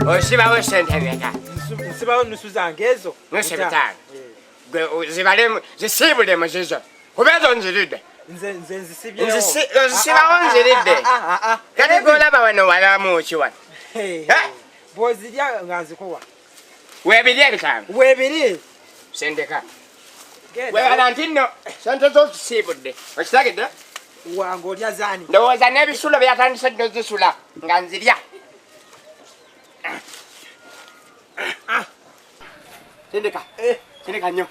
Osibawo sente meka. Nsibawo nusu zange ezo. Nusu bitano. Gwe zibalemu zisibulemu zizo. Kubezo nziride. Nze nzisibyewo. Nsibawo nziride. Kati golaba wano walamu kiwa. Bozirya nganzikuwa. Webirye bitano. Webiri. Sendeka. Valentino, sente zo zisibudde. Okitagidde? Wango lya zani. Ndowooza n'ebisulo byatandise ddo zisula nga nzirya. Sendeka. Sendeka nnyo.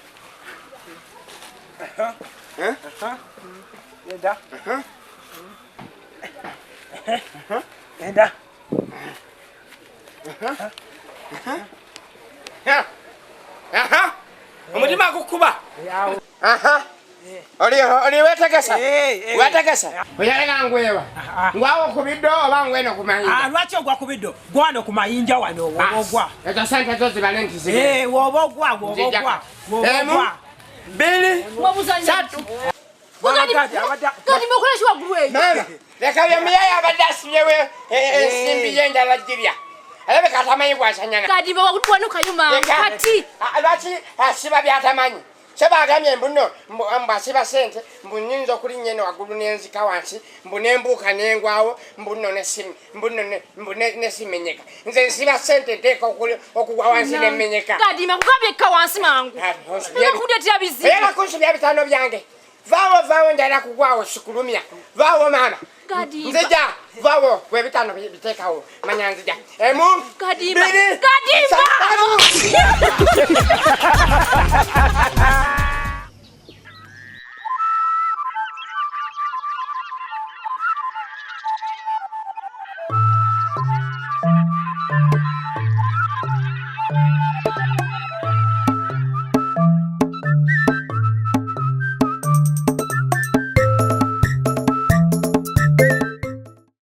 Yenda. Yenda. Omutima gukuba. Oli wetegesa. Wetegesa. Oyalega ngwewa. Ngwawo kubiddo oba ngweno kumayinja. Lwaki ogwa kubiddo? Gwano kumayinja wano ogwa. Ezo sente zo zibale nti zige. Wobogwa. Bili. Satu. Kati mokoleshi wa gwe. Mama, leka byemiyaya abadde asibyewe ensimbi y'enjala jirya. Alabe katamanyi bwasanyana. Kati bawakutwana kayuma kati. Lwaki asiba byatamanyi? Seba agamye mbuno mbasiba sente mbunyinza okulinnya eno waggulu n'enzika wansi mbunembuuka n'engwawo mbuno nesimenyeka nze nsiba sente nteeka okugwa wansi n'emenyeka. Kadima kugabye ka wansi mangu. Kudeetera bizibu. Era kunsubya bitano byange. Vaawo njala kugwawo sikulumya. Vaawo mama. Kadima. Nzija. Vaawo gwe bitano biteekawo manya nzija. Emu. Kadima. Biri. Kadima.